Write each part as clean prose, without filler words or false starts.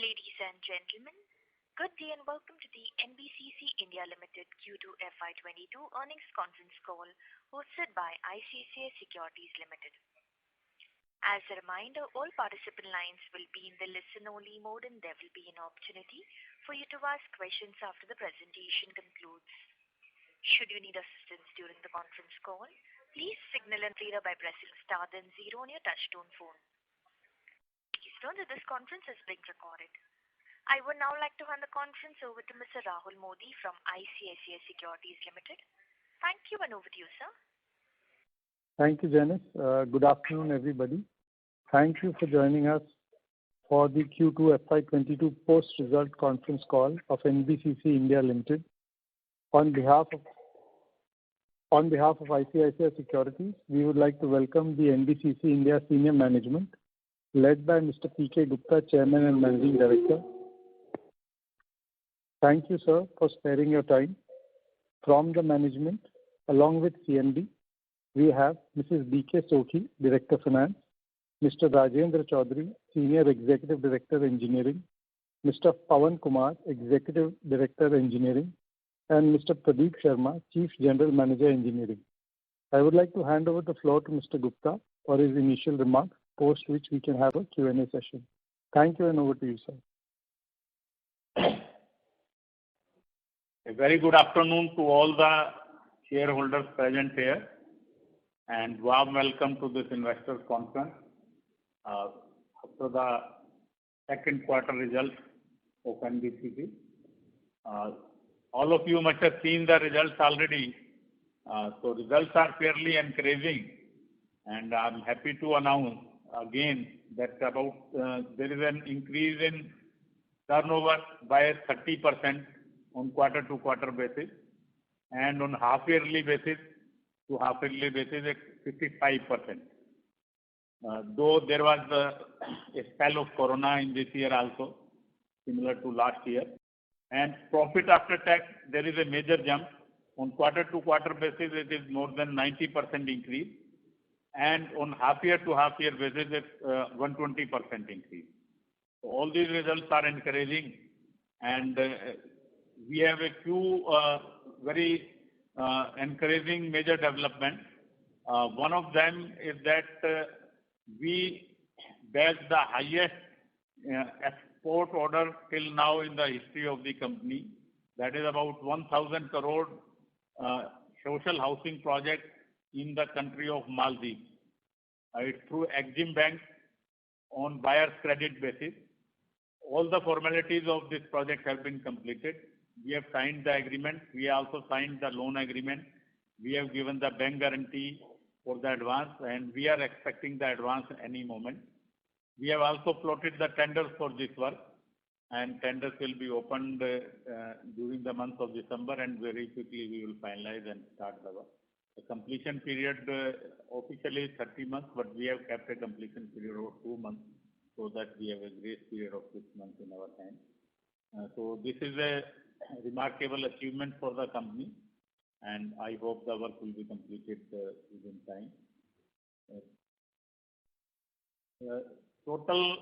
Ladies and gentlemen, good day and welcome to the NBCC India Limited Q2 FY22 earnings conference call hosted by ICICI Securities Limited. As a reminder, all participant lines will be in the listen-only mode and there will be an opportunity for you to ask questions after the presentation concludes. Should you need assistance during the conference call, please signal an operator by pressing star then zero on your touchtone phone. Please note that this conference is being recorded. I would now like to hand the conference over to Mr. Rahul Modi from ICICI Securities Limited. Thank you and over to you, sir. Thank you, Janice. Good afternoon, everybody. Thank you for joining us for the Q2 FY22 post-result conference call of NBCC India Limited. On behalf of ICICI Securities, we would like to welcome the NBCC India senior management, led by Mr. P.K. Gupta, Chairman and Managing Director. Thank you, sir, for sparing your time. From the management, along with CMD, we have Mrs. B.K. Sokhi, Director Finance, Mr. Rajendra Chaudhary, Senior Executive Director Engineering, Mr. Pawan Kumar, Executive Director Engineering, and Mr. Pradeep Sharma, Chief General Manager Engineering. I would like to hand over the floor to Mr. Gupta for his initial remarks, post which we can have a Q&A session. Thank you and over to you, sir. A very good afternoon to all the shareholders present here and warm welcome to this investors conference after the second quarter results of NBCC. All of you must have seen the results already. So results are fairly encouraging, and I'm happy to announce again that there is an increase in turnover by 30% on quarter-to-quarter basis, and on half-yearly basis to half-yearly basis at 55%. Though there was a spell of corona in this year also, similar to last year. And profit after tax, there is a major jump. On quarter-to-quarter basis, it is more than 90% increase. And on half-year to half-year basis, it's 120% increase. So all these results are encouraging, and we have a few very encouraging major developments. One of them is that we bagged the highest export order till now in the history of the company. That is about 1,000 crore social housing project in the country of Maldives. It's through Exim Bank on buyer's credit basis. All the formalities of this project have been completed. We have signed the agreement. We also signed the loan agreement. We have given the bank guarantee for the advance, and we are expecting the advance any moment. We have also floated the tenders for this work, and tenders will be opened during the month of December, and very quickly we will finalize and start the work. The completion period officially is 30 months, but we have kept a completion period of 2 months so that we have a grace period of 6 months in our hand. So this is a remarkable achievement for the company, and I hope the work will be completed within time. Total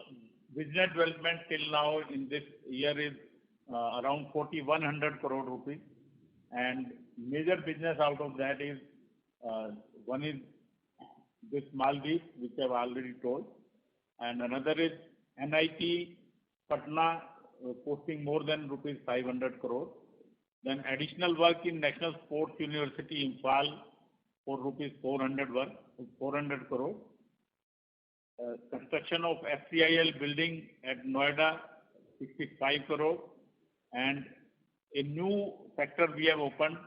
business development till now in this year is around 4,100 crore rupees, and major business out of that is one is this Maldives, which I have already told, and another is NIT Patna posting more than rupees 500 crore. Then additional work in National Sports University Imphal for rupees 400 crore. Construction of FCIL building at Noida, 65 crore, and a new sector we have opened,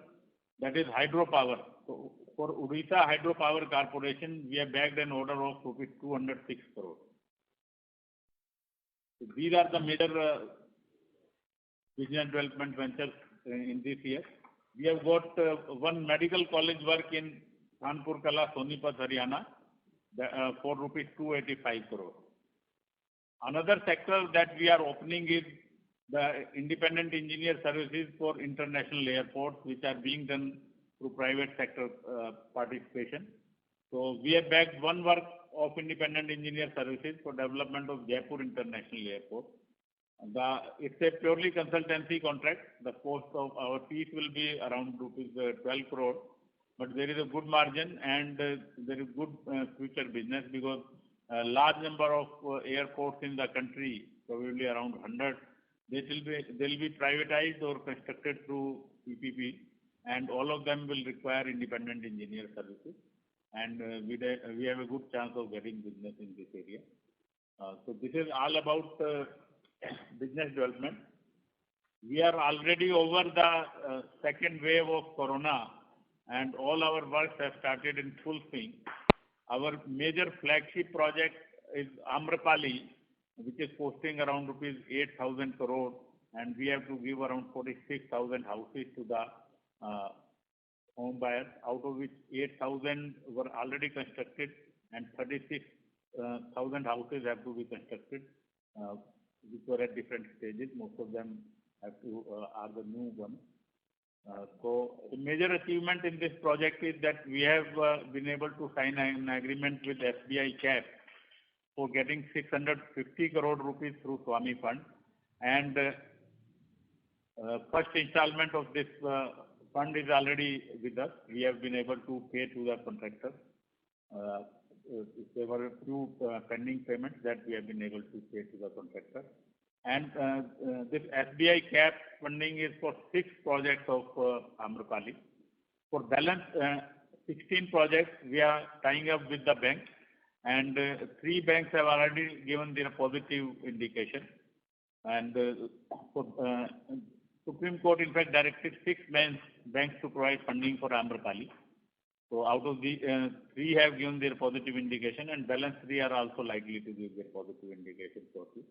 that is hydropower. So for Odisha Hydropower Corporation, we have bagged an order of rupees 206 crore. So these are the major business development ventures in this year. We have got one medical college work in Kanpur Kala, Sonipat, Haryana, for rupees 285 crore. Another sector that we are opening is the independent engineer services for international airports, which are being done through private sector participation. So we have bagged one work of independent engineer services for development of Jaipur International Airport. It's a purely consultancy contract. The cost of our fees will be around rupees 12 crore, but there is a good margin and there is good future business because a large number of airports in the country, probably around 100, they'll be privatized or constructed through PPP, and all of them will require independent engineer services. And we have a good chance of getting business in this area. So this is all about business development. We are already over the second wave of corona, and all our works have started in full swing. Our major flagship project is Amrapali, which is costing around rupees 8,000 crore, and we have to give around 46,000 houses to the home buyers, out of which 8,000 were already constructed and 36,000 houses have to be constructed, which were at different stages. Most of them are the new ones. So the major achievement in this project is that we have been able to sign an agreement with SBI CAP for getting 650 crore rupees through Swami Fund, and first installment of this fund is already with us. We have been able to pay to the contractors. There were a few pending payments that we have been able to pay to the contractor. And this SBI CAP funding is for 6 projects of Amrapali. For balance 16 projects, we are tying up with the bank, and 3 banks have already given their positive indication. And Supreme Court, in fact, directed 6 banks to provide funding for Amrapali. So out of the 3 have given their positive indication, and balance 3 are also likely to give their positive indication shortly.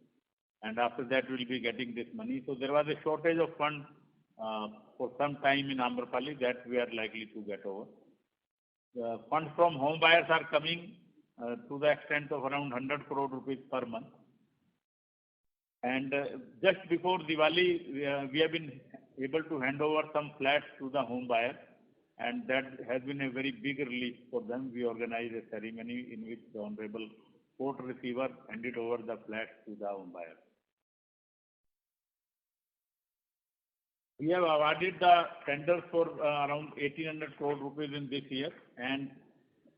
And after that, we'll be getting this money. So there was a shortage of funds for some time in Amrapali that we are likely to get over. The funds from home buyers are coming to the extent of around 100 crore rupees per month. And just before Diwali, we have been able to hand over some flats to the home buyers, and that has been a very big relief for them. We organized a ceremony in which the Honorable Court Receiver handed over the flats to the home buyers. We have awarded the tenders for around 1,800 crore rupees in this year, and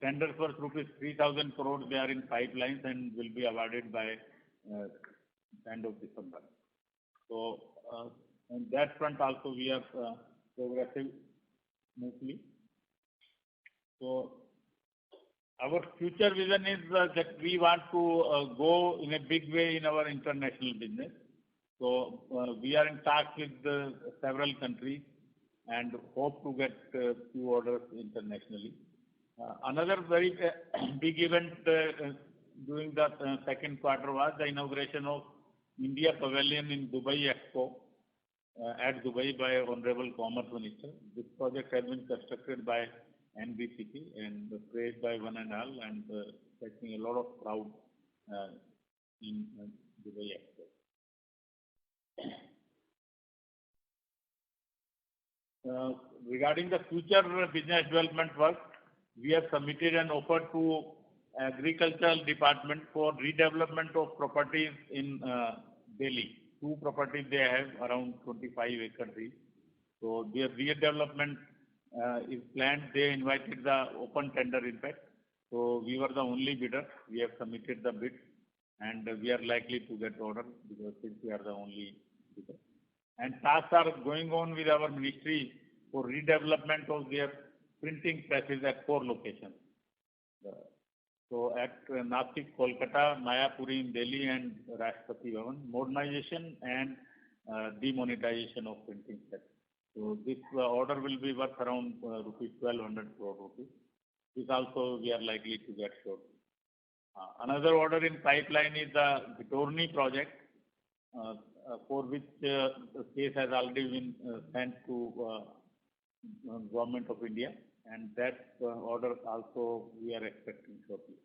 tenders for rupees 3,000 crore, they are in pipelines and will be awarded by end of December. So on that front also we are progressing smoothly. So our future vision is that we want to go in a big way in our international business. So we are in talks with several countries and hope to get few orders internationally. Another very big event during the second quarter was the inauguration of India Pavilion in Dubai Expo at Dubai by Honorable Commerce Minister. This project has been constructed by NBCC and praised by one and all, and fetching a lot of crowd in Dubai Expo. Regarding the future business development work, we have submitted an offer to Agricultural Department for redevelopment of properties in Delhi. 2 properties they have, around 25 acres each. So their redevelopment is planned. They invited the open tender, in fact. So we were the only bidder. We have submitted the bid, and we are likely to get order because since we are the only bidder. And tasks are going on with our ministry for redevelopment of their printing presses at 4 locations. So at Nashik, Kolkata, Mayapuri in Delhi, and Rashtrapati Bhavan, modernization and demonetization of printing press. So this order will be worth around rupees 1,200 crore rupees. This also we are likely to get shortly. Another order in pipeline is the Ghitorni project, for which the case has already been sent to Government of India, and that order also we are expecting shortly.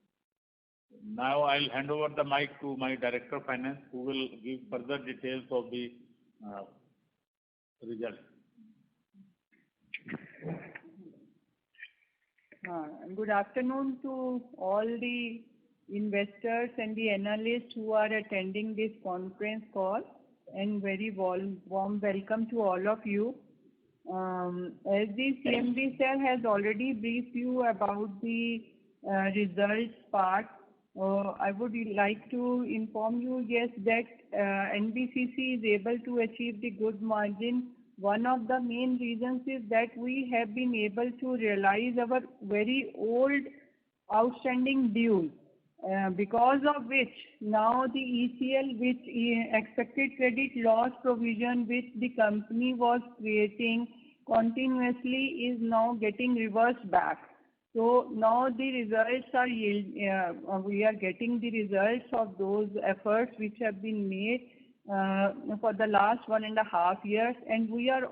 Now I'll hand over the mic to my Director of Finance, who will give further details of the results. Good afternoon to all the investors and the analysts who are attending this conference call. and very warm welcome to all of you. As the CMD sir has already briefed you about the results part, I would like to inform you, yes, that NBCC is able to achieve the good margin. One of the main reasons is that we have been able to realize our very old outstanding dues, because of which now the ECL, which expected credit loss provision, which the company was creating continuously, is now getting reversed back. So now the results are we are getting the results of those efforts which have been made for the last 1.5 years, and we are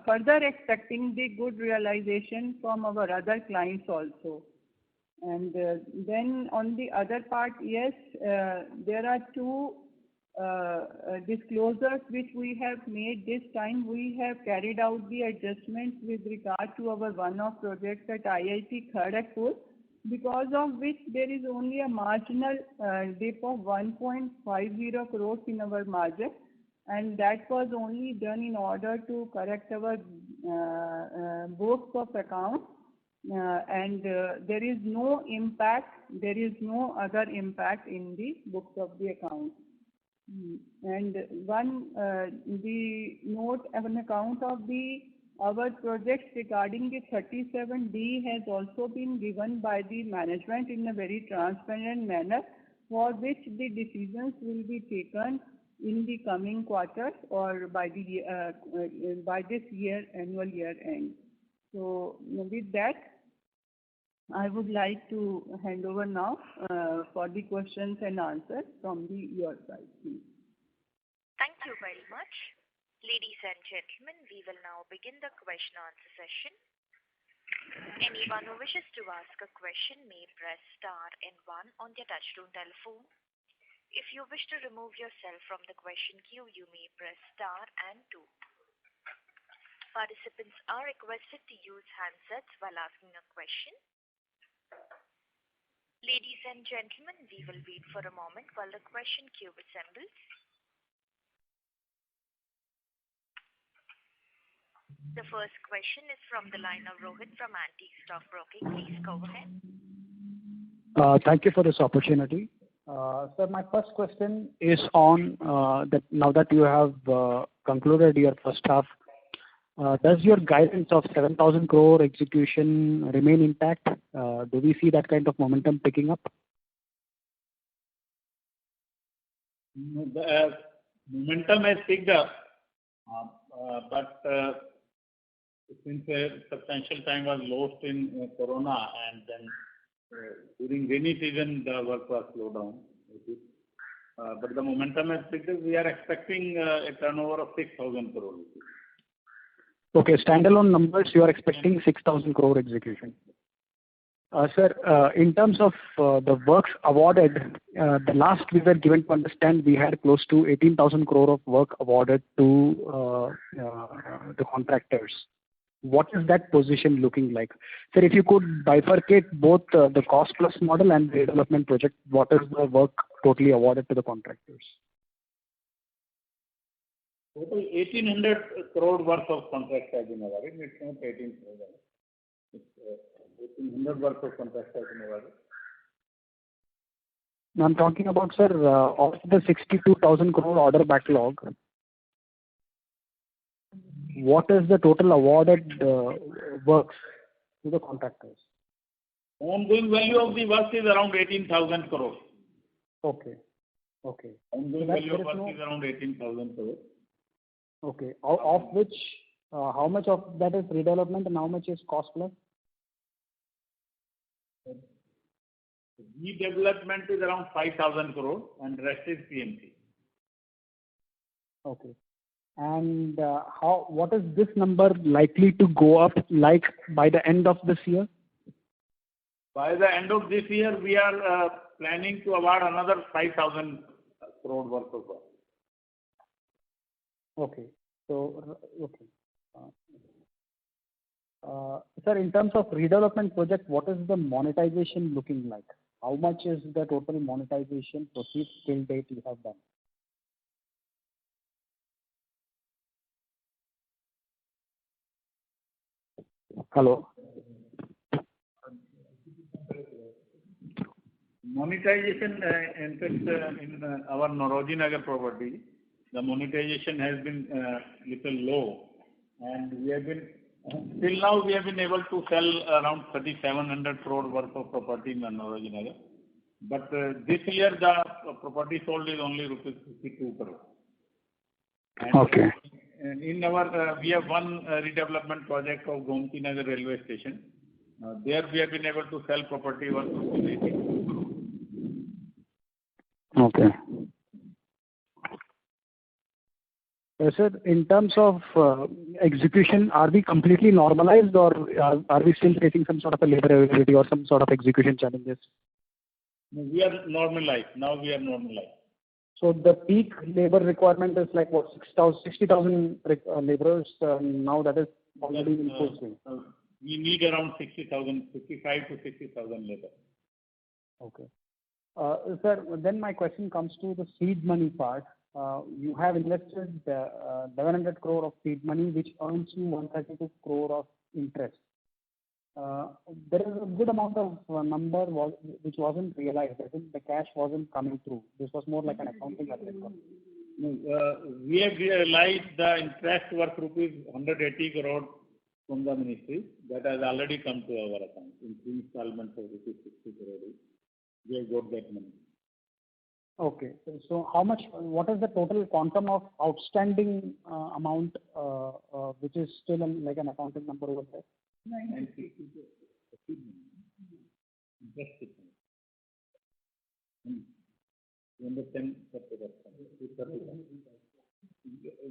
further expecting the good realization from our other clients also. And then on the other part, yes, there are two disclosures which we have made this time. We have carried out the adjustments with regard to our one-off projects at IIT Kharagpur, because of which there is only a marginal dip of 1.50 crores in our margin, and that was only done in order to correct our books of accounts. And there is no other impact in the books of the account. And the note on account of our projects regarding the 37D has also been given by the management in a very transparent manner, for which the decisions will be taken in the coming quarters or by this year annual year end. So with that, I would like to hand over now for the questions and answers from your side, please. Thank you very much. Ladies and gentlemen, we will now begin the question answer session. Anyone who wishes to ask a question may press star and 1 on their touchtone telephone. If you wish to remove yourself from the question queue, you may press star and 2. Participants are requested to use handsets while asking a question. Ladies and gentlemen, we will wait for a moment while the question queue assembles. The first question is from the line of Rohit from Antique Stock Broking. Please go ahead. Thank you for this opportunity. Sir, my first question is on that now that you have concluded your first half, does your guidance of 7,000 crore execution remain intact? Do we see that kind of momentum picking up? The momentum has picked up, but since a substantial time was lost in Corona, and then during rainy season the work was slowed down. But the momentum has picked up. We are expecting a turnover of 6,000 crore. Okay, standalone numbers, you are expecting 6,000 crore execution. Sir, in terms of the works awarded, the last we were given to understand we had close to 18,000 crore of work awarded to the contractors. What is that position looking like? Sir, if you could bifurcate both the cost plus model and the development project, what is the work totally awarded to the contractors? Total 1,800 crore worth of contracts have been awarded. It's not 18 crore. It's 1,800 worth of contracts have been awarded. I'm talking about, sir, of the 62,000 crore order backlog, what is the total awarded works to the contractors? Ongoing value of the work is around 18,000 crore. Okay. Ongoing value of work is around 18,000 crore. Okay. Of which, how much of that is redevelopment and how much is cost plus? Redevelopment is around 5,000 crore and rest is PMC. Okay. And what is this number likely to go up like by the end of this year? By the end of this year, we are planning to award another 5,000 crore worth of work. Okay. So, okay. Sir, in terms of redevelopment project, what is the monetization looking like? How much is the total monetization proceeds till date you have done? Hello. Monetization, in fact, in our Nauroji Nagar property, the monetization has been little low, and we have been till now we have been able to sell around 3,700 crore worth of property in Nauroji Nagar. But this year the property sold is only rupees 52 crore. And Okay. in our we have one redevelopment project of Gomti Nagar railway station. There we have been able to sell property worth rupees 80 crore. Okay. Sir, in terms of execution, are we completely normalized, or are we still facing some sort of a labor availability or some sort of execution challenges? We are normalized. Now we are normalized. So the peak labor requirement is like what, 60,000 laborers now that is already in full swing. We need around 60,000, 55 to 60,000 labor. Okay. Sir, then my question comes to the seed money part. You have invested 1,100 crore of seed money, which earns you 132 crore of interest. There is a good amount of number which wasn't realized. I think the cash wasn't coming through. This was more like an accounting adjustment. We have realized the interest worth rupees 180 crore from the ministry that has already come to our account in 3 installments of rupees 60 crore. We have got that money. Okay. So how much, what is the total quantum of outstanding amount which is still like an accounting number over there? 960.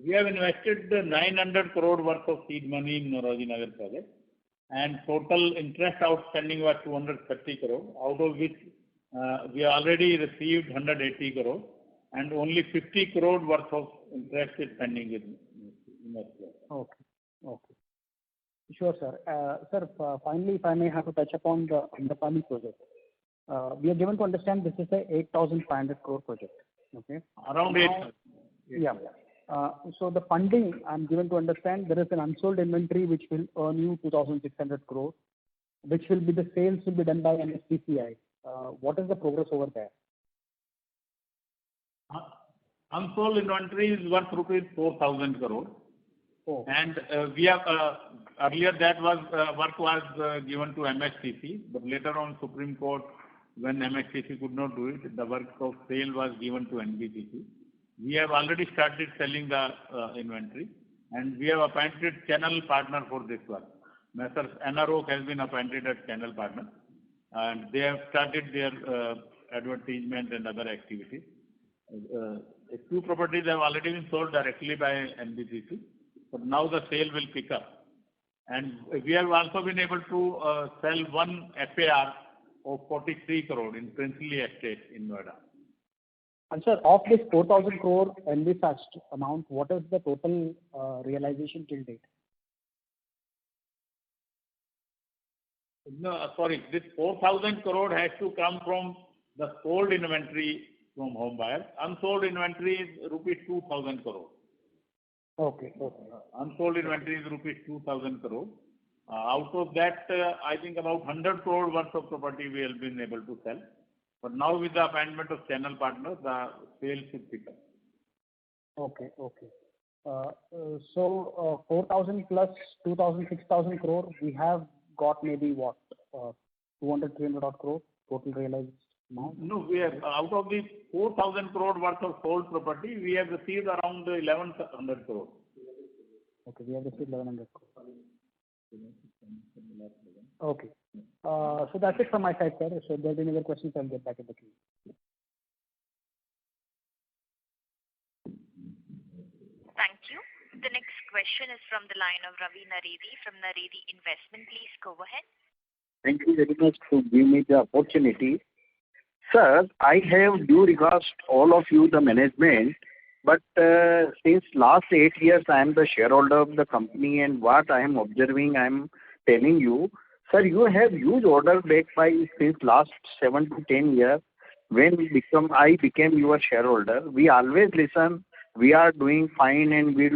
We have invested 900 crore worth of seed money in Nauroji Nagar project, and total interest outstanding was 230 crore, out of which we already received 180 crore, and only 50 crore worth of interest is pending with investors. Okay. Okay. Sure, sir. Sir, finally, if I may have to touch upon the Amrapali project. We are given to understand this is a 8,500 crore project. Okay. Around 8,000. Yeah. So the funding, I'm given to understand there is an unsold inventory which will earn you 2,600 crore, which will be the sales will be done by NSPCI. What is the progress over there? Unsold inventory is worth rupees 4,000 crore. Oh. And we have earlier that was work was given to MSTC, but later on Supreme Court, when MSTC could not do it, the work of sale was given to NBCC. We have already started selling the inventory, and we have appointed channel partner for this work. Messrs. NRO has been appointed as channel partner, and they have started their advertisement and other activities. A few properties have already been sold directly by NBCC, but now the sale will pick up. And we have also been able to sell one FAR of 43 crore in Princely Estate in Noida. And sir, of this 4,000 crore envisaged amount, what is the total realization till date? No, sorry, this 4,000 crore has to come from the sold inventory from home buyers. Unsold inventory is rupees 2,000 crore. Okay. Okay. Unsold inventory is rupees 2,000 crore. Out of that, I think about 100 crore worth of property we have been able to sell. But now with the appointment of channel partners, the sale should pick up. Okay. Okay. So 4,000 plus 2,000, 6,000 crore, we have got maybe what, 200, 300 odd crore total realized amount? No, we have, out of the 4,000 crore worth of sold property, we have received around 1,100 crore. Okay, we have received 1,100 crore. Okay. So that's it from my side, sir. So if there are any other questions, I'll get back in the queue. Thank you. The next question is from the line of Ravi Naredi from Naredi Investment. Please go ahead. Thank you very much for giving me the opportunity. Sir, I have due regards to all of you, the management, but since last 8 years, I am the shareholder of the company, and what I am observing, I am telling you, sir, you have huge order back by since last 7 to 10 years. When I became your shareholder, we always listen. We are doing fine, and we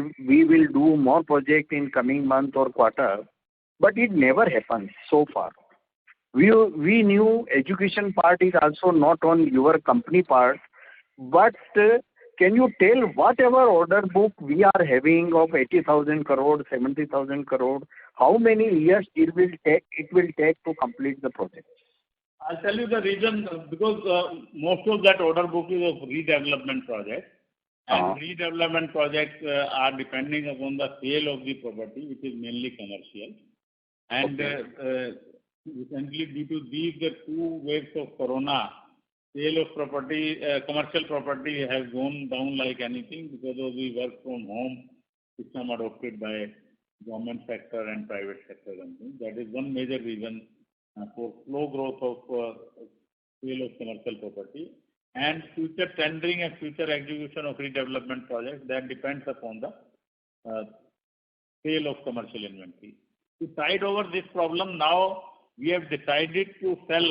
will do more project in coming month or quarter. but it never happens so far. We knew education part is also not on your company part, but can you tell whatever order book we are having of 80,000 crore, 70,000 crore, how many years it will take to complete the project? I'll tell you the reason, because most of that order book is of redevelopment projects. And redevelopment projects are depending upon the sale of the property, which is mainly commercial. And recently, due to these the two waves of corona, sale of property, commercial property has gone down like anything because of the work from home system adopted by government sector and private sector companies. That is one major reason for slow growth of sale of commercial property. And future tendering and future execution of redevelopment projects, that depends upon the sale of commercial inventory. To tide over this problem, now we have decided to sell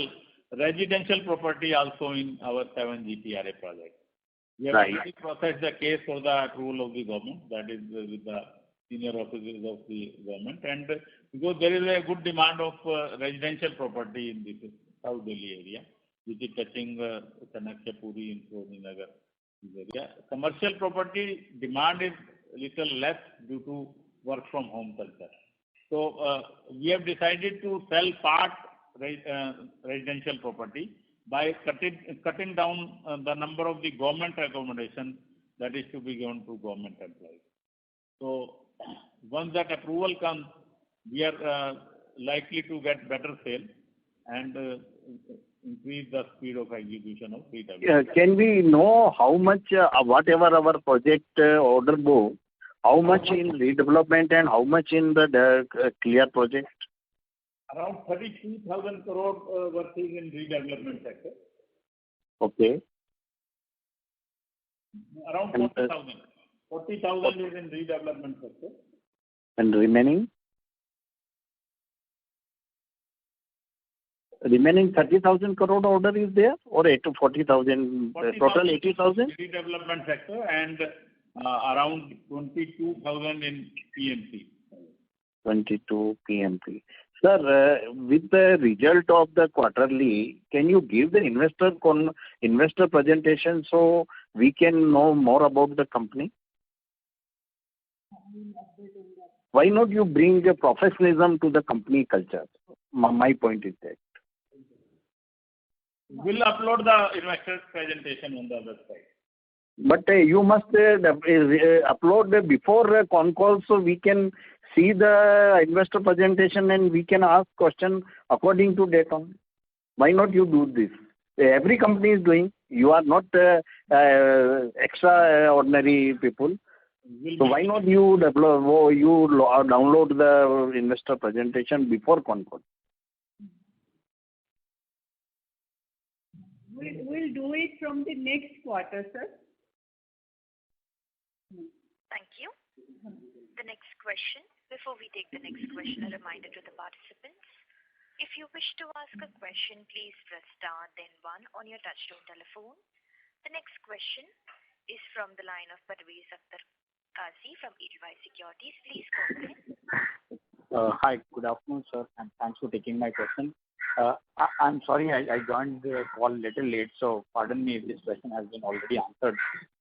residential property also in our 7 GPRA projects. We have already processed the case for the approval of the government, that is with the senior officers of the government. And because there is a good demand of residential property in this South Delhi area, which is touching Chanakya, Puri, and Suroni Nagar area. Commercial property demand is little less due to work from home culture. So we have decided to sell part residential property by cutting down the number of the government accommodation that is to be given to government employees. So once that approval comes, we are likely to get better sale and increase the speed of execution of redevelopment. Can we know how much, whatever our project order book, how much in redevelopment and how much in the clear project? Around 32,000 crore worth is in redevelopment sector. Okay. Around 40,000. 40,000 is in redevelopment sector. And remaining 30,000 crore order is there, or 40,000, total 80,000? Redevelopment sector and around 22,000 in PMC. 22 PMP. Sir, with the result of the quarterly, can you give the investor presentation so we can know more about the company? Why not you bring the professionalism to the company culture? My point is that. We'll upload the investor presentation on the website. But you must upload before con call so we can see the investor presentation and we can ask question according to data. Why not you do this? Every company is doing. You are not extraordinary people. So why not you download the investor presentation before con call? We'll do it from the next quarter, sir. Thank you. The next question. Before we take the next question, a reminder to the participants. If you wish to ask a question, please press star then 1 on your touchtone telephone. The next question is from the line of Parvez Akhtar Qazi from Edelweiss Securities. Please go ahead. Hi, good afternoon, sir, and thanks for taking my question. I'm sorry I joined the call a little late, so pardon me if this question has been already answered.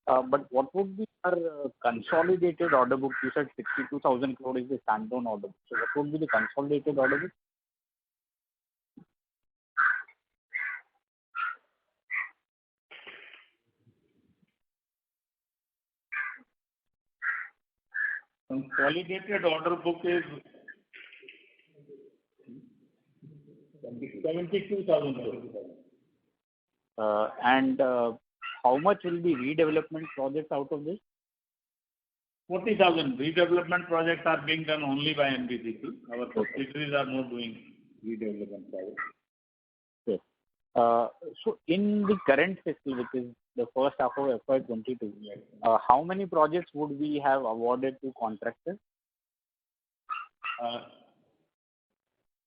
But what would be our consolidated order book? You said 62,000 crore is the standalone order book. So what would be the consolidated order book? Consolidated order book is 72,000 crore. And how much will be redevelopment projects out of this? 40,000. Redevelopment projects are being done only by NBCC. Our subsidiaries are not doing redevelopment projects. Yes. So in the current fiscal, which is the first half of FY22, how many projects would we have awarded to contractors?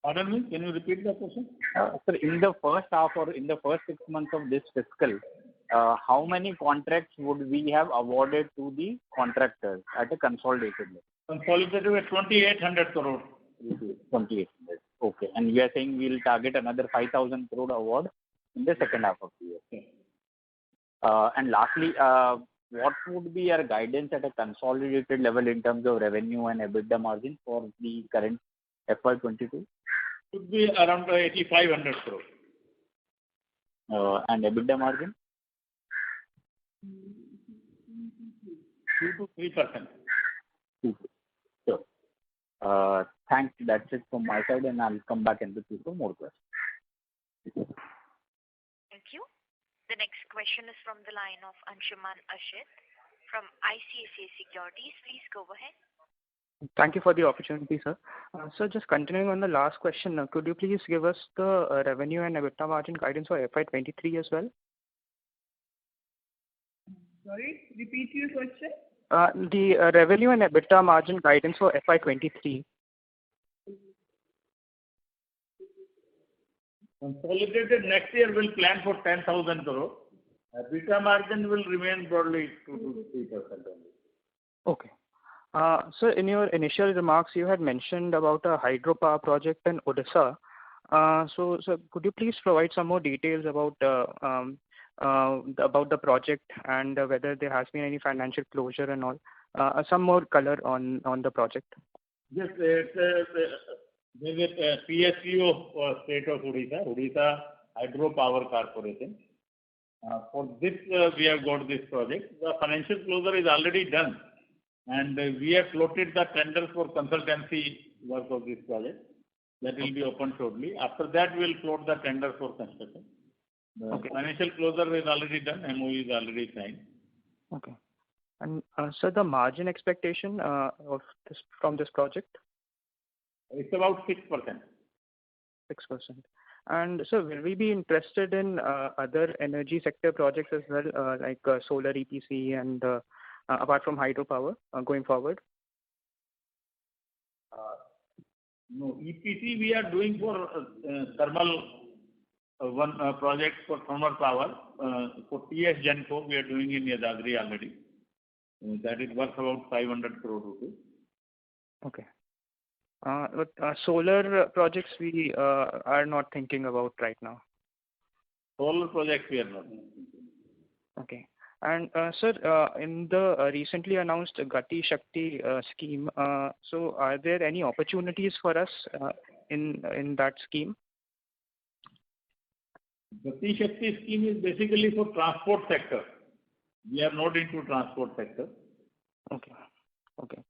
Pardon me, can you repeat the question? Sir, in the first half or in the first 6 months of this fiscal, how many contracts would we have awarded to the contractors at a consolidated level? Consolidated with 2,800 crore 2,800. Okay. And we are saying we'll target another 5,000 crore award in the second half of the year. Okay. And lastly, what would be our guidance at a consolidated level in terms of revenue and EBITDA margin for the current FY22? Should be around 8,500 crore. And EBITDA margin? 2 to 3%. Sure. Thanks. That's it from my side, and I'll come back and with you for more questions. Thank you. The next question is from the line of Anshuman Ashit from ICICI Securities. Please go ahead. Thank you for the opportunity, sir. So just continuing on the last question, could you please give us the revenue and EBITDA margin guidance for FY23 as well? Sorry, repeat your question. The revenue and EBITDA margin guidance for FY23. Consolidated next year will plan for 10,000 crore. EBITDA margin will remain broadly 2 to 3% only. Okay. So in your initial remarks, you had mentioned about a hydropower project in Odisha. So could you please provide some more details about the project and whether there has been any financial closure and all? Some more color on the project. Yes, it's a PSU of state of Odisha Hydropower Corporation. For this, we have got this project. The financial closure is already done, and we have floated the tenders for consultancy work of this project. That will be open shortly. After that, we will float the tender for construction. The financial closure is already done. MOU is already signed. Okay. And so the margin expectation from this project? It's about 6%. 6%. And so will we be interested in other energy sector projects as well, like solar EPC and apart from hydropower going forward? No, EPC we are doing for thermal, one project for thermal power. For TS Genco we are doing in Yadadri already. That is worth about 500 crore rupees. Okay. But solar projects we are not thinking about right now. Solar projects we are not thinking. Okay. And sir, in the recently announced Gati Shakti scheme, so are there any opportunities for us in that scheme? Gati Shakti scheme is basically for transport sector. We are not into transport sector. Okay. Okay.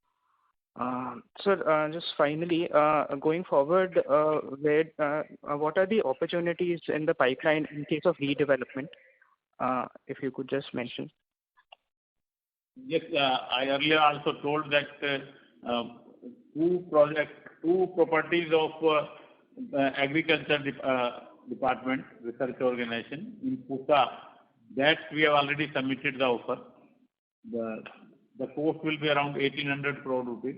Sir, just finally, going forward, what are the opportunities in the pipeline in case of redevelopment? If you could just mention. Yes, I earlier also told that two properties of agriculture department research organization in Pusa, that we have already submitted the offer. The cost will be around 1,800 crore rupees.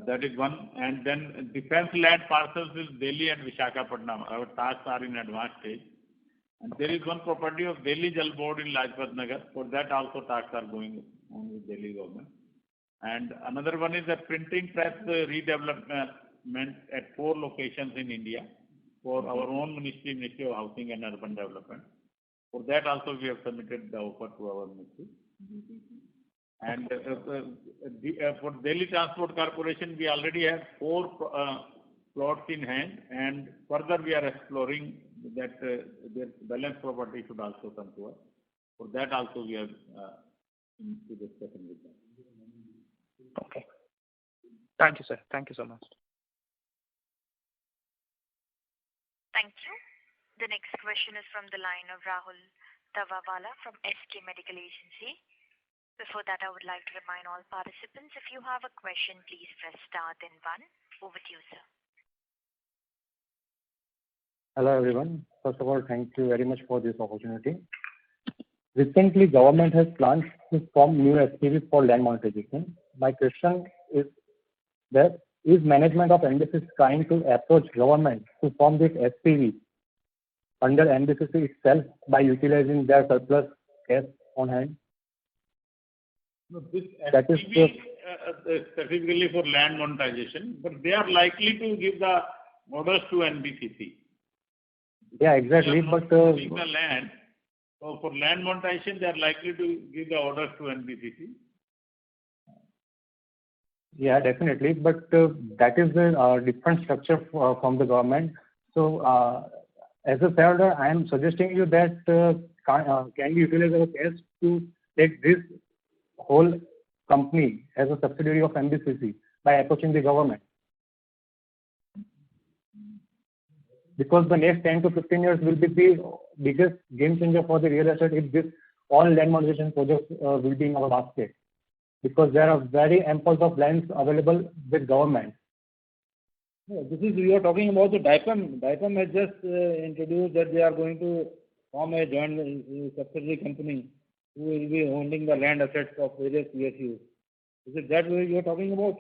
That is one. And then defense land parcels in Delhi and Visakhapatnam. Our tasks are in advanced stage. And there is one property of Delhi Jal Board in Lajpat Nagar. For that also tasks are going on with Delhi government. And another one is a printing press redevelopment at 4 locations in India for our own Ministry of Housing and Urban Development. For that also we have submitted the offer to our ministry. And for Delhi Transport Corporation, we already have 4 plots in hand, and further we are exploring that their balance property should also come to us. For that also we are into discussion with them. Okay. Thank you, sir. Thank you so much. Thank you. The next question is from the line of Rahul Tawawala from SK Medical Agency. Before that, I would like to remind all participants, if you have a question, please press star then 1. Over to you, sir. Hello everyone. First of all, thank you very much for this opportunity. Recently, government has plans to form new SPVs for land monetization. My question is that is management of NBCC trying to approach government to form this SPV under NBCC itself by utilizing their surplus cash on hand? No, this That is SPV specifically for land monetization, but they are likely to give the orders to NBCC. Yeah, exactly. But the land. So for land monetization, they are likely to give the orders to NBCC. yeah, definitely. But that is a different structure from the government. So as a shareholder, I am suggesting you that can we utilize our cash to take this whole company as a subsidiary of NBCC by approaching the government? Because the next 10 to 15 years will be the biggest game changer for the real estate if this all land monetization projects will be in our basket. Because there are very ample of lands available with government. This is, we are talking about the DIPAM. DIPAM has just introduced that they are going to form a joint subsidiary company who will be holding the land assets of various PSUs. Is it that way you are talking about?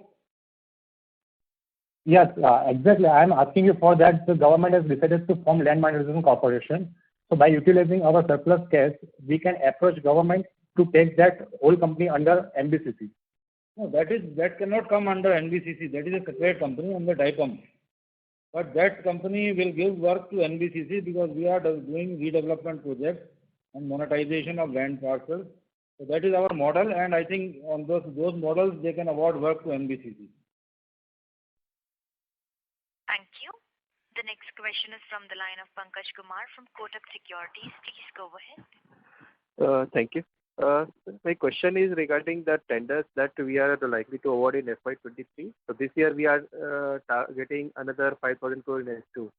Yes, exactly. I am asking you for that. The government has decided to form Land Monetization Corporation. So by utilizing our surplus cash, we can approach government to take that whole company under NBCC. No, that cannot come under NBCC. That is a separate company under DIPAM. But that company will give work to NBCC because we are doing redevelopment projects and monetization of land parcels. So that is our model, and I think on those models they can award work to NBCC. Thank you. The next question is from the line of Pankaj Kumar from Kotak Securities. Please go ahead. Thank you. My question is regarding the tenders that we are likely to award in FY23. So this year we are getting another 5,000 crore in S2.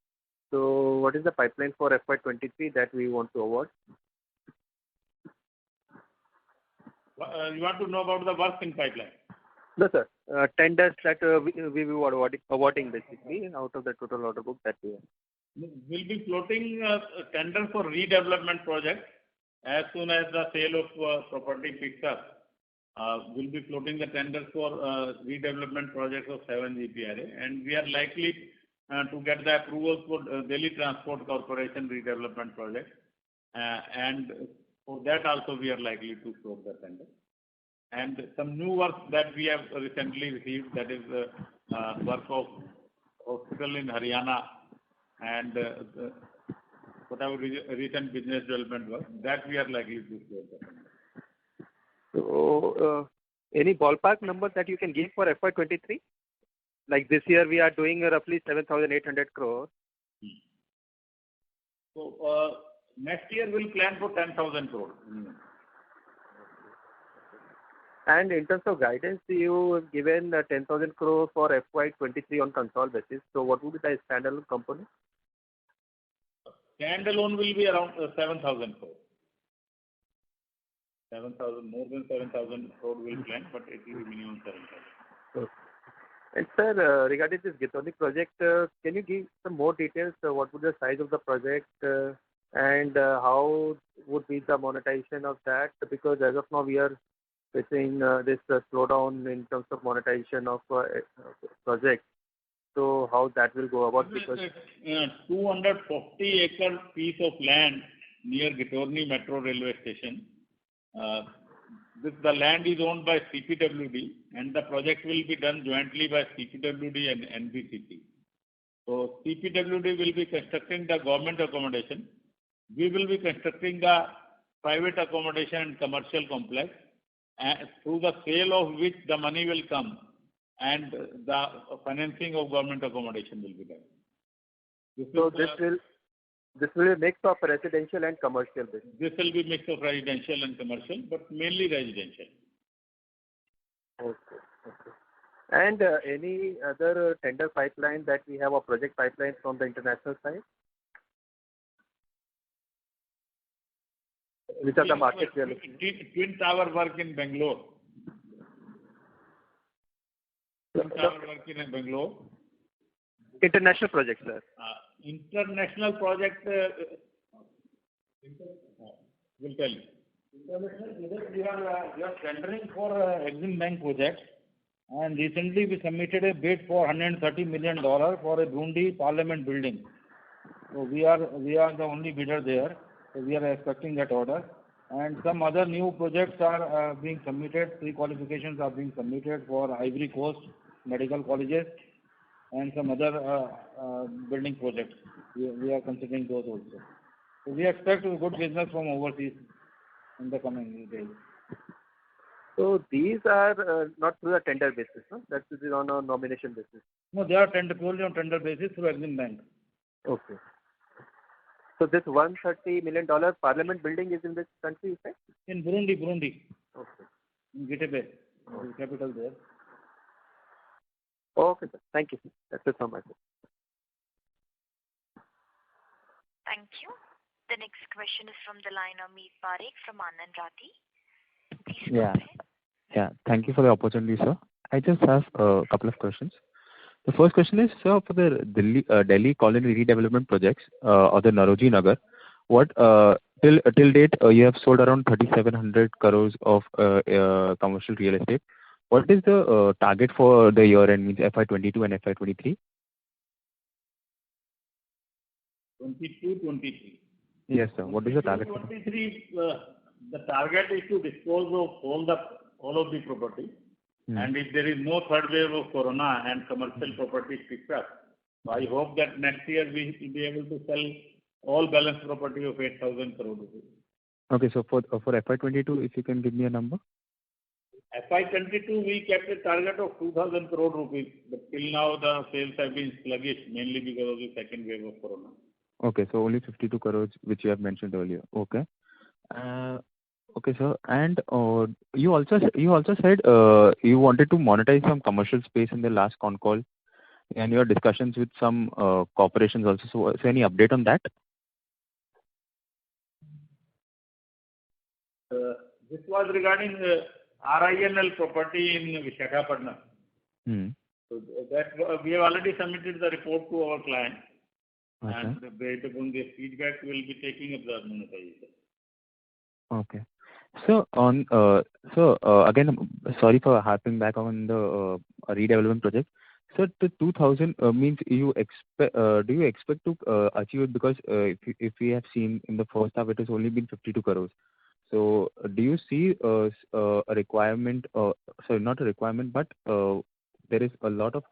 So what is the pipeline for FY23 that we want to award? You want to know about the work in pipeline? No, sir. Tenders that we were awarding basically out of the total order book that we have. We'll be floating tender for redevelopment projects as soon as the sale of property picks up. We'll be floating the tenders for redevelopment projects of 7 GPRA, and we are likely to get the approvals for Delhi Transport Corporation redevelopment project, and for that also we are likely to float the tender. And some new work that we have recently received, that is work of hospital in Haryana and whatever recent business development work, that we are likely to float the tender. So any ballpark number that you can give for FY23? Like this year we are doing roughly 7,800 crores. So next year we'll plan for 10,000 crores. And in terms of guidance, you have given 10,000 crore for FY23 on consolidated basis. So what would be the standalone component? Standalone will be around 7,000 crore. 7,000, more than 7,000 crore will plan, but it will be minimum 7,000. Okay. And sir, regarding this Ghitorni project, can you give some more details? What would be the size of the project and how would be the monetization of that? Because as of now we are facing this slowdown in terms of monetization of projects. So how that will go about? Because 240 acre piece of land near Ghitorni Metro Railway Station. The land is owned by CPWD, and the project will be done jointly by CPWD and NBCC. So CPWD will be constructing the government accommodation. We will be constructing the private accommodation and commercial complex, through the sale of which the money will come and the financing of government accommodation will be done. This will be a mix of residential and commercial business. This will be mix of residential and commercial, but mainly residential. Okay. And any other tender pipeline that we have, or project pipeline from the international side? Which are the markets we are looking at? Twin Tower work in Bangalore. International project, sir. International project, will tell you. International, we are tendering for Exim Bank project, and recently we submitted a bid for $130 million for a Burundi Parliament building. So we are the only bidder there. So we are expecting that order. And some other new projects are being submitted. Pre-qualifications are being submitted for Ivory Coast medical colleges and some other building projects. We are considering those also. So we expect a good business from overseas in the coming days. So these are not through a tender basis, no? That is on a nomination basis. No, they are purely on tender basis through Exim Bank. Okay. So this $130 million parliament building is in which country, you said? In Burundi. Okay. In Gitebe, the capital there. Okay, sir. Thank you. That's it from my side. Thank you. The next question is from the line of Meet Parekh from Anand Rathi. Please go ahead. Yeah. Thank you for the opportunity, sir. I just have a couple of questions. The first question is, sir, for the Delhi colony redevelopment projects or the Nauroji Nagar, what till date you have sold around 3,700 crores of commercial real estate. What is the target for the year end, means FY22 and FY23? 22-23. Yes, sir. What is the target? 23, the target is to dispose of all of the property. And if there is no third wave of corona and commercial property picks up, so I hope that next year we will be able to sell all balance property of 8,000 crore rupees. Okay, so for FY22, if you can give me a number. FY22 we kept a target of 2,000 crore rupees, but till now the sales have been sluggish, mainly because of the second wave of corona. Okay, so only 52 crores, which you have mentioned earlier. Okay. Okay, sir. And you also said you wanted to monetize some commercial space in the last con call, and your discussions with some corporations also. So any update on that? This was regarding RINL property in Visakhapatnam. So that we have already submitted the report to our client, and based upon their feedback, we will be taking up the monetization. Okay. So again, sorry for harping back on the redevelopment project. So the 2,000 means you expect? Do you expect to achieve it? Because if we have seen in the first half, it has only been 52 crores. So do you see a requirement? Sorry, not a requirement, but there is a lot of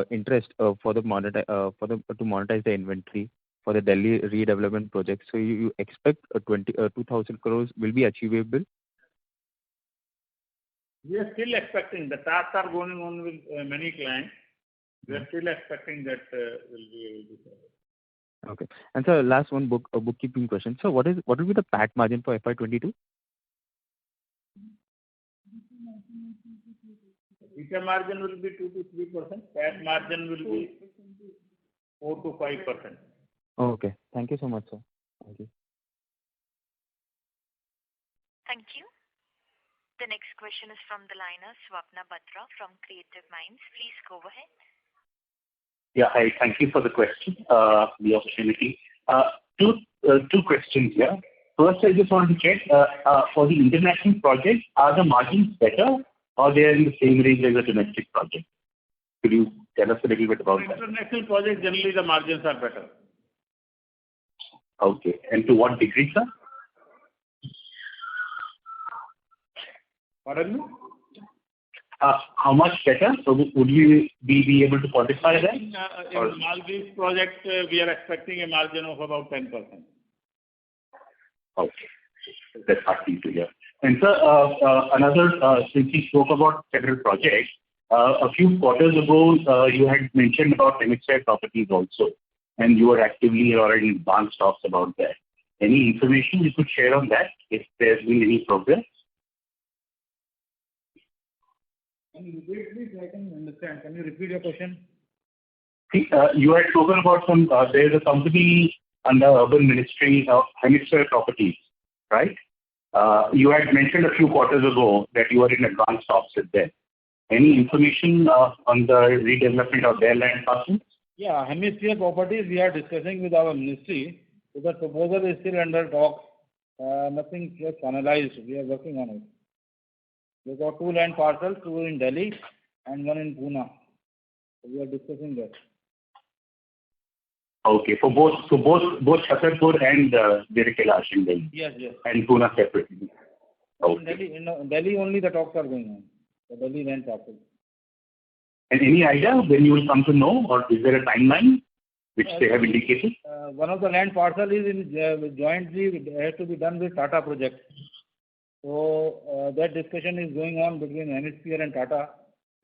interest for to monetize the inventory for the Delhi redevelopment project. So you expect 2,000 crores will be achievable? We are still expecting. The talks are going on with many clients. We are still expecting that we'll be able to sell it. Okay. And so last one bookkeeping question. So what will be the PAT margin for FY22? EBITDA margin will be 2 to 3%. PAT margin will be 4 to 5%. Okay. Thank you so much, sir. Thank you. Thank you. The next question is from the line of Swapna Batra from Creative Minds. Please go ahead. Yeah, hi. Thank you for the question, the opportunity. Two questions here. First, I just want to check, for the international projects, are the margins better or they are in the same range as a domestic project? Could you tell us a little bit about that? International projects, generally the margins are better. Okay. And to what degree, sir? Pardon me? How much better? So would you be able to quantify that? In Maldives project, we are expecting a margin of about 10%. Okay. That's heartening to hear. And sir, since you spoke about federal projects, a few quarters ago, you had mentioned about hemisphere properties also, and you were actively or in advanced talks about that. Any information you could share on that, if there's been any progress? Can you repeat, please? I can understand. Can you repeat your question? See, you had spoken about there's a company under Urban Ministry of Hemisphere Properties, right? You had mentioned a few quarters ago that you were in advanced talks with them. Any information on the redevelopment of their land parcels? Yeah, Hemisphere Properties we are discussing with our ministry. So the proposal is still under talks. Nothing just finalized. We are working on it. We got 2 land parcels, 2 in Delhi and 1 in Pune. So we are discussing that. Okay. For both Chhatarpur and Virakailash in Delhi. Yes. And Pune separately. Okay. In Delhi only the talks are going on. The Delhi land parcel. And any idea when you will come to know, or is there a timeline which they have indicated? One of the land parcel is in jointly has to be done with Tata project. So that discussion is going on between Hemisphere and Tata.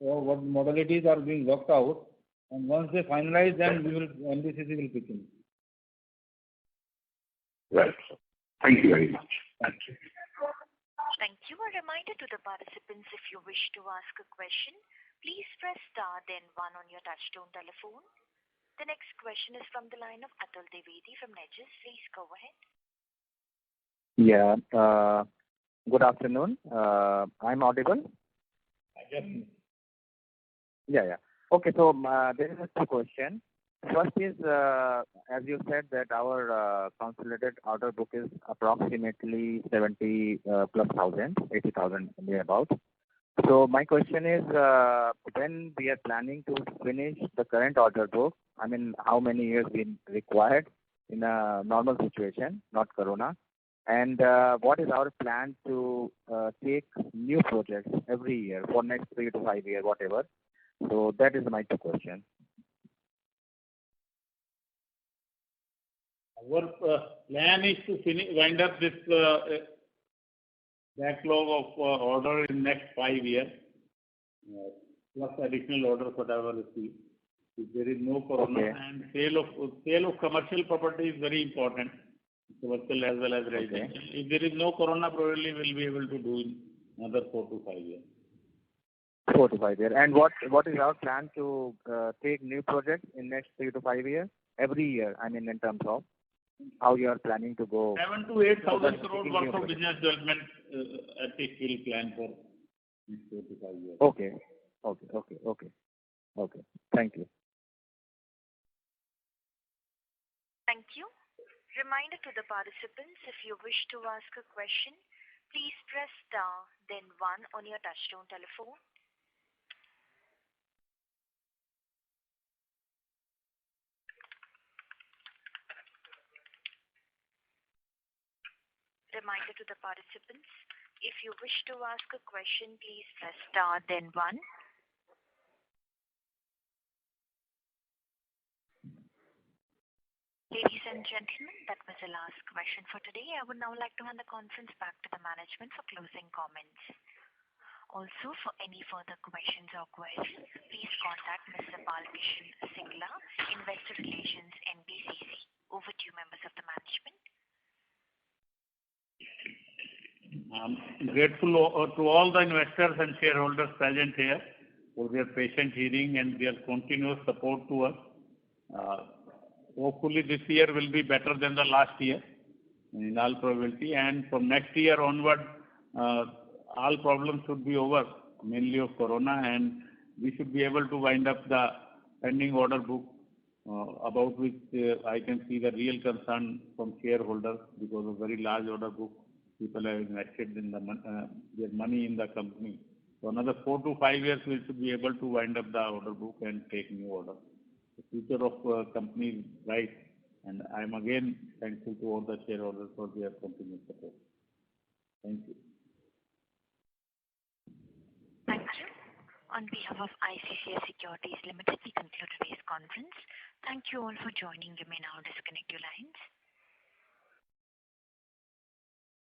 So what modalities are being worked out, and once they finalize, then NBCC will pick in. Right. Thank you very much. Thank you. A reminder to the participants, if you wish to ask a question, please press star then one on your touchtone telephone. The next question is from the line of Atul Devedi from Nexus. Please go ahead. Yeah. Good afternoon. I'm audible? Yes. Yeah. Okay, so there is a question. First is, as you said, that our consolidated order book is approximately 70 plus thousand, 80,000 thereabout. So my question is, when we are planning to finish the current order book, I mean, how many years we required in a normal situation, not Corona, and what is our plan to take new projects every year for next 3 to 5 years, whatever. So that is my two questions. Our plan is to wind up this backlog of order in next 5 years, plus additional orders whatever received. If there is no Corona, Okay. and sale of commercial property is very important, commercial as well as residential. If there is no Corona, probably we'll be able to do in another 4 to 5 years. 4 to 5 years. And what is our plan to take new projects in next 3 to 5 years? Every year, I mean, in terms of how you are planning to go. 7 to 8,000 crore worth of business development at least we'll plan for next 4 to 5 years. Okay. Thank you. Thank you. Reminder to the participants, if you wish to ask a question, please press star then one on your touchtone telephone. Reminder to the participants, if you wish to ask a question, please press star then one. Ladies and gentlemen, that was the last question for today. I would now like to hand the conference back to the management for closing comments. Also, for any further questions or queries, please contact Mr. Balkishan Singla, Investor Relations, NBCC. Over to you, members of the management. I'm grateful to all the investors and shareholders present here for their patient hearing and their continuous support to us. Hopefully this year will be better than the last year in all probability, and from next year onward all problems should be over, mainly of Corona, and we should be able to wind up the pending order book about which I can see the real concern from shareholders because of very large order book. People have invested in their money in the company. So another 4 to 5 years we should be able to wind up the order book and take new orders. The future of company is bright, and I am again thankful to all the shareholders for their continued support. Thank you. Thank you. On behalf of ICICI Securities Limited, we conclude today's conference. Thank you all for joining. You may now disconnect your lines.